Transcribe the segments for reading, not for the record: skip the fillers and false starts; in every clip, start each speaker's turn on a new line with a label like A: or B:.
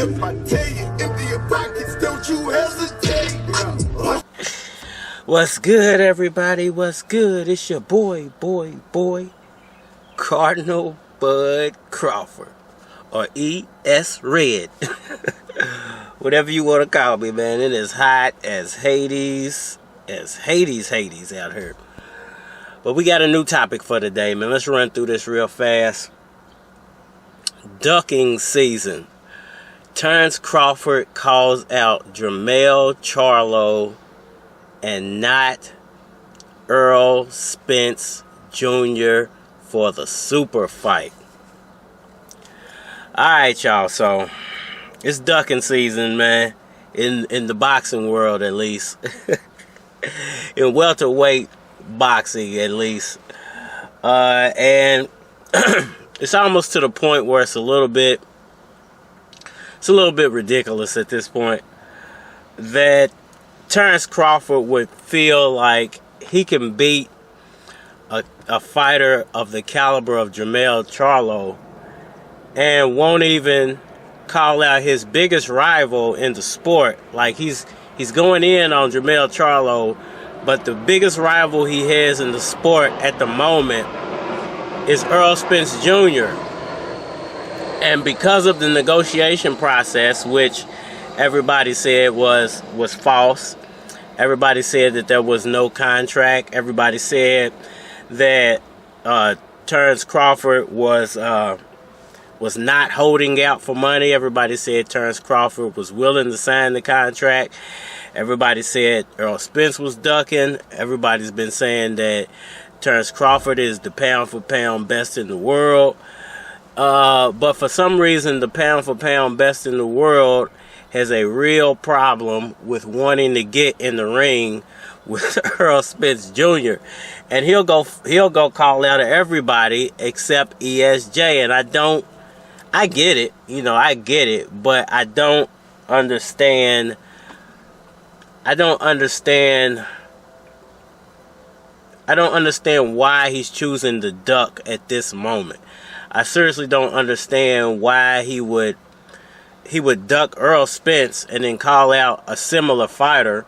A: If I tell you, empty your pockets, don't you hesitate.
B: What's good, everybody? What's good? It's your boy, Cardinal Bud Crawford, or E.S. Red. Whatever you want to call me, man. It is hot as Hades out here. But we got a new topic for today, man. Let's run through this real fast. Ducking season. Terence Crawford calls out Jermall Charlo and not Errol Spence Jr. for the super fight. Alright, y'all, so it's ducking season, man. In the boxing world, at least. In welterweight boxing, at least. And it's almost to the point where it's a little bit ridiculous at this point that Terence Crawford would feel like he can beat a fighter of the caliber of Jermall Charlo and won't even call out his biggest rival in the sport. Like he's going in on Jermall Charlo, but the biggest rival he has in the sport at the moment is Errol Spence Jr. And because of the negotiation process, which everybody said was false, everybody said that there was no contract, everybody said that Terence Crawford was not holding out for money. Everybody said Terence Crawford was willing to sign the contract. Everybody said Errol Spence was ducking. Everybody's been saying that Terence Crawford is the pound-for-pound best in the world. But for some reason, the pound-for-pound best in the world has a real problem with wanting to get in the ring with Errol Spence Jr. And he'll go call out to everybody except ESJ. And I get it, I get it, but I don't understand why he's choosing to duck at this moment. I seriously don't understand why he would duck Errol Spence and then call out a similar fighter,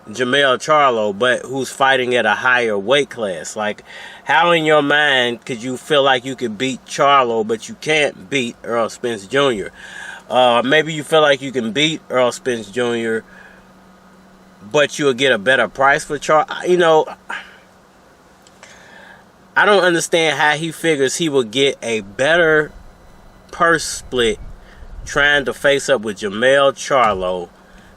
B: Jermall Charlo, but who's fighting at a higher weight class. Like, how in your mind could you feel like you could beat Charlo, but you can't beat Errol Spence Jr.? Maybe you feel like you can beat Errol Spence Jr., but you'll get a better price for Charlo. I don't understand how he figures he will get a better purse split trying to face up with Jermall Charlo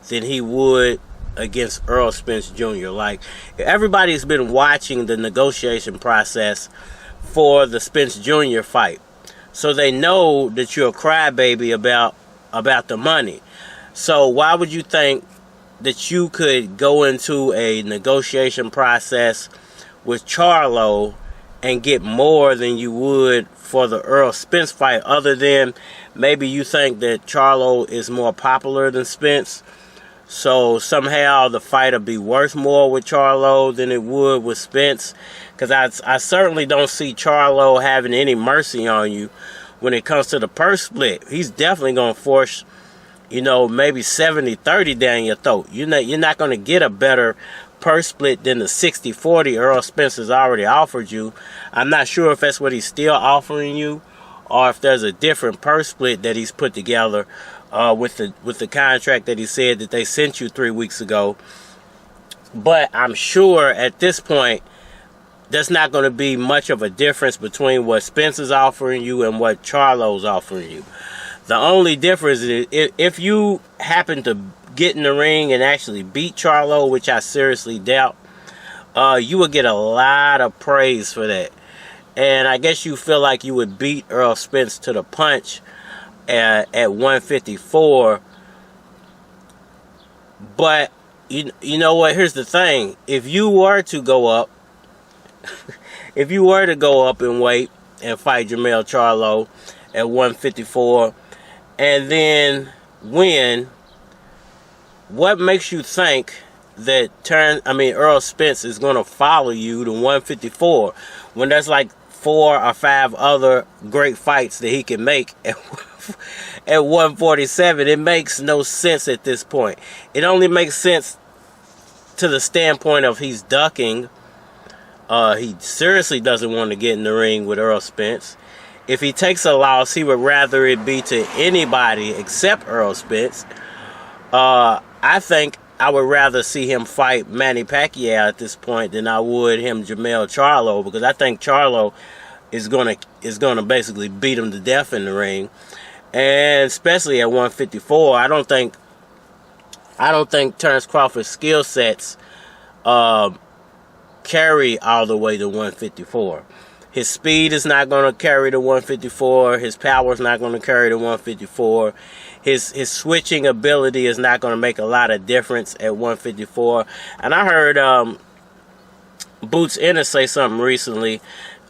B: than he would against Errol Spence Jr. Like, everybody's been watching the negotiation process for the Spence Jr. fight, so they know that you're a crybaby about the money. So why would you think that you could go into a negotiation process with Charlo and get more than you would for the Errol Spence fight, other than maybe you think that Charlo is more popular than Spence, so somehow the fight will be worth more with Charlo than it would with Spence? Because I certainly don't see Charlo having any mercy on you when it comes to the purse split. He's definitely going to force, maybe 70-30 down your throat. You're not going to get a better purse split than the 60-40 Errol Spence has already offered you. I'm not sure if that's what he's still offering you, or if there's a different purse split that he's put together with the contract that he said that they sent you 3 weeks ago. But I'm sure at this point there's not going to be much of a difference between what Spence is offering you and what Charlo's offering you. The only difference is if you happen to get in the ring and actually beat Charlo, which I seriously doubt, you would get a lot of praise for that. And I guess you feel like you would beat Errol Spence to the punch at 154. But you know what? Here's the thing. If you were to go up in weight and fight Jermall Charlo at 154 and then win, what makes you think that Errol Spence is going to follow you to 154 when there's like 4 or 5 other great fights that he can make at 147. It makes no sense at this point. It only makes sense to the standpoint of he's ducking. He seriously doesn't want to get in the ring with Errol Spence. If he takes a loss, he would rather it be to anybody except Errol Spence. I think I would rather see him fight Manny Pacquiao at this point than I would him Jermall Charlo, because I think Charlo is gonna basically beat him to death in the ring, and especially at 154. I don't think Terence Crawford's skill sets carry all the way to 154. His speed is not going to carry to 154. His power is not going to carry to 154. His switching ability is not going to make a lot of difference at 154. And I heard Boots Ennis say something recently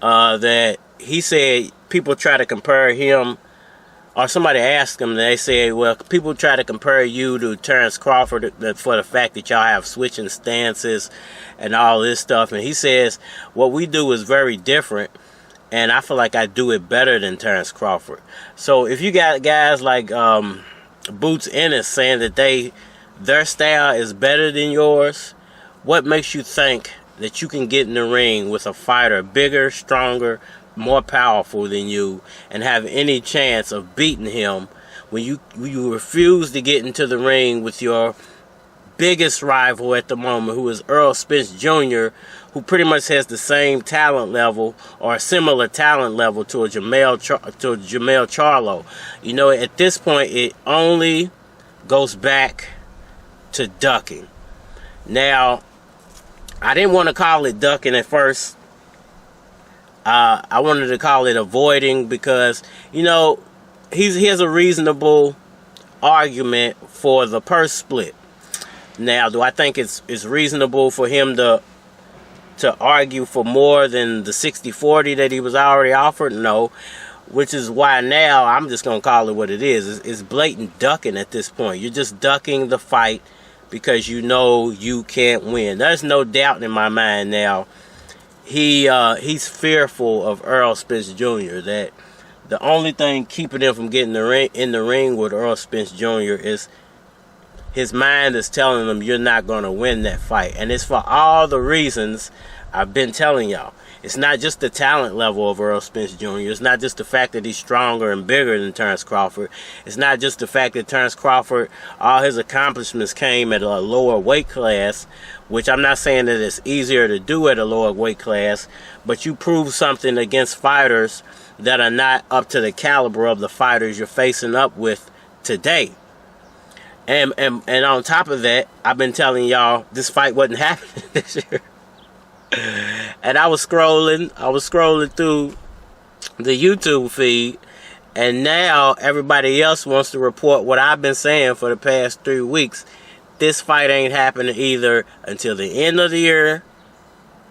B: that he said people try to compare him, or somebody asked him, they said, well, people try to compare you to Terence Crawford for the fact that y'all have switching stances and all this stuff. And he says, what we do is very different, and I feel like I do it better than Terence Crawford. So if you got guys like Boots Ennis saying that their style is better than yours, what makes you think that you can get in the ring with a fighter bigger, stronger, more powerful than you and have any chance of beating him when you refuse to get into the ring with your biggest rival at the moment, who is Errol Spence Jr., who pretty much has the same talent level or a similar talent level to a Jermall Charlo. You know, at this point, it only goes back to ducking. Now, I didn't want to call it ducking at first. I wanted to call it avoiding, because, you know, he has a reasonable argument for the purse split. Now, do I think it's reasonable for him to argue for more than the 60-40 that he was already offered? No. Which is why now I'm just going to call it what it is. It's blatant ducking at this point. You're just ducking the fight because you know you can't win. There's no doubt in my mind now. He's fearful of Errol Spence Jr. That the only thing keeping him from getting in the ring with Errol Spence Jr. is his mind is telling him you're not going to win that fight. And it's for all the reasons I've been telling y'all. It's not just the talent level of Errol Spence Jr. It's not just the fact that he's stronger and bigger than Terence Crawford. It's not just the fact that Terence Crawford, all his accomplishments came at a lower weight class, which I'm not saying that it's easier to do at a lower weight class, but you prove something against fighters that are not up to the caliber of the fighters you're facing up with today. And on top of that, I've been telling y'all this fight wasn't happening this year. And I was scrolling through the YouTube feed, and now everybody else wants to report what I've been saying for the past 3 weeks. This fight ain't happening either until the end of the year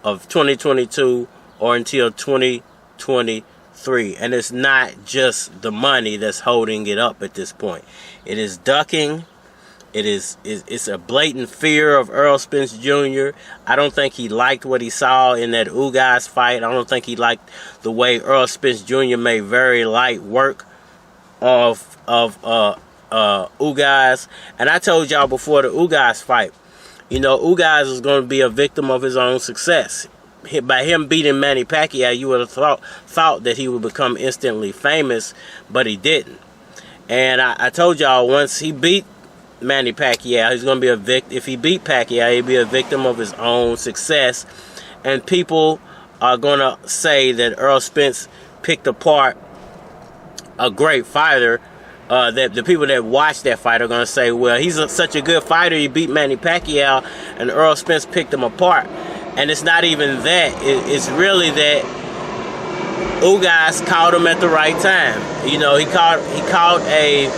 B: of 2022 or until 2023. And it's not just the money that's holding it up at this point. It is ducking. It's a blatant fear of Errol Spence Jr. I don't think he liked what he saw in that Ugas fight. I don't think he liked the way Errol Spence Jr. made very light work of Ugas. And I told y'all before the Ugas fight, you know, Ugas is going to be a victim of his own success. By him beating Manny Pacquiao, you would have thought that he would become instantly famous, but he didn't. And I told y'all, once he beat Manny Pacquiao, he's going to be a victim. If he beat Pacquiao, he'll be a victim of his own success. And people are going to say that Errol Spence picked apart a great fighter. That the people that watch that fight are going to say, well, he's such a good fighter, he beat Manny Pacquiao, and Errol Spence picked him apart. And it's not even that. It's really that Ugas caught him at the right time. You know, he caught a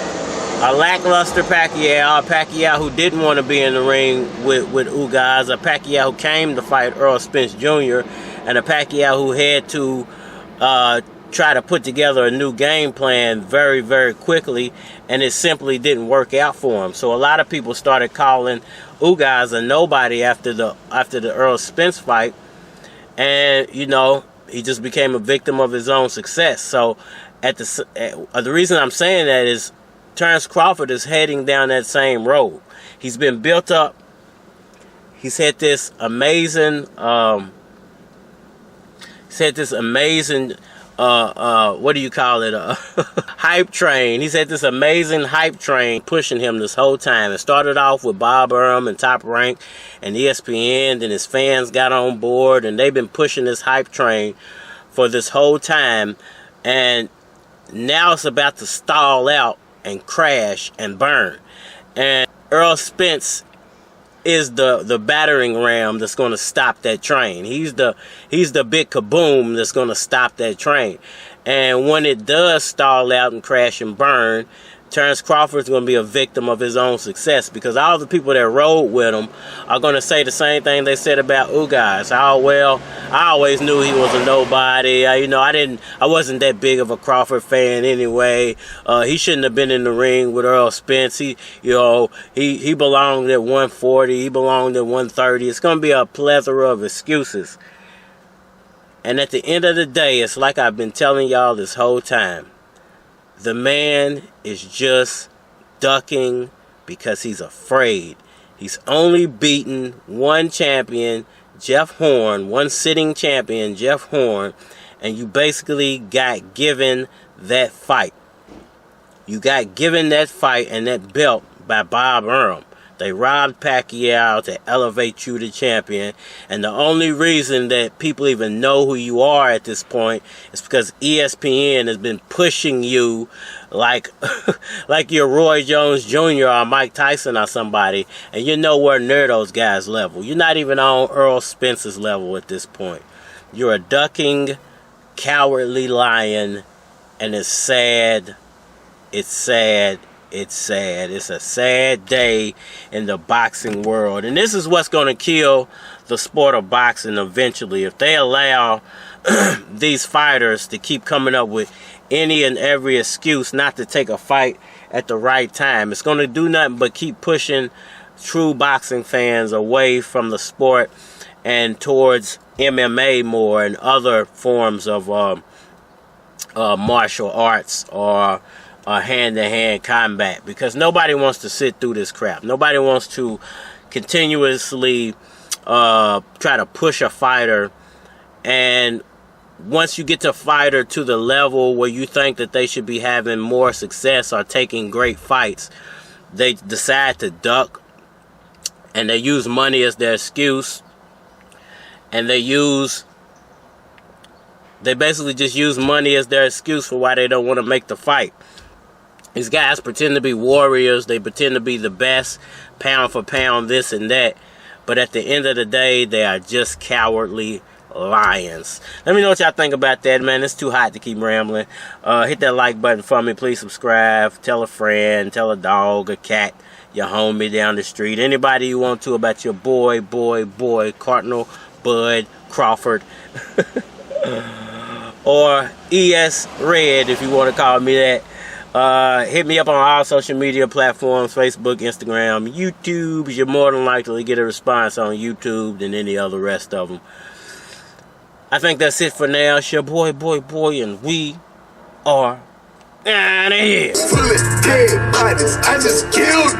B: lackluster Pacquiao, a Pacquiao who didn't want to be in the ring with Ugas, a Pacquiao who came to fight Errol Spence Jr., and a Pacquiao who had to try to put together a new game plan very, very quickly, and it simply didn't work out for him. So a lot of people started calling Ugas a nobody after the Errol Spence fight, and you know, He just became a victim of his own success. So the reason I'm saying that is Terence Crawford is heading down that same road. He's been built up. He's had this amazing what do you call it? Hype train. He's had this amazing hype train pushing him this whole time. It started off with Bob Arum and Top Rank and ESPN, then his fans got on board, and they've been pushing this hype train for this whole time, and now it's about to stall out and crash and burn. And Errol Spence is the battering ram that's going to stop that train. He's the big kaboom that's going to stop that train. And when it does stall out and crash and burn, Terence Crawford is going to be a victim of his own success, because all the people that rode with him are going to say the same thing they said about Ugas. Oh, well, I always knew he was a nobody. I wasn't that big of a Crawford fan anyway. He shouldn't have been in the ring with Errol Spence. He belonged at 140. He belonged at 130. It's going to be a plethora of excuses. And at the end of the day, it's like I've been telling y'all this whole time. The man is just ducking because he's afraid. He's only beaten one champion, Jeff Horn, one sitting champion, Jeff Horn, and you basically got given that fight. You got given that fight and that belt by Bob Arum. They robbed Pacquiao to elevate you to champion. And the only reason that people even know who you are at this point is because ESPN has been pushing you like you're Roy Jones Jr. or Mike Tyson or somebody. And you're nowhere near those guys' level. You're not even on Errol Spence's level at this point. You're a ducking, cowardly lion. And it's sad. It's sad. It's sad. It's a sad day in the boxing world. And this is what's going to kill the sport of boxing eventually. If they allow these fighters to keep coming up with any and every excuse not to take a fight at the right time, it's going to do nothing but keep pushing true boxing fans away from the sport and towards MMA more and other forms of martial arts or hand-to-hand combat, because nobody wants to sit through this crap. Nobody wants to continuously try to push a fighter, and once you get the fighter to the level where you think that they should be having more success or taking great fights, they decide to duck, and they use money as their excuse, and they basically just use money as their excuse for why they don't want to make the fight. These guys pretend to be warriors. They pretend to be the best, pound for pound, this and that. But at the end of the day, they are just cowardly lions. Let me know what y'all think about that, man. It's too hot to keep rambling. Hit that like button for me. Please subscribe. Tell a friend. Tell a dog, a cat, your homie down the street. Anybody you want to about your boy, Cardinal Bud Crawford. Or ES Red, if you want to call me that. Hit me up on all social media platforms, Facebook, Instagram, YouTube. You're more than likely to get a response on YouTube than any other rest of them. I think that's it for now. It's your boy, and we are out of here.
A: Full of dead bodies, I just killed.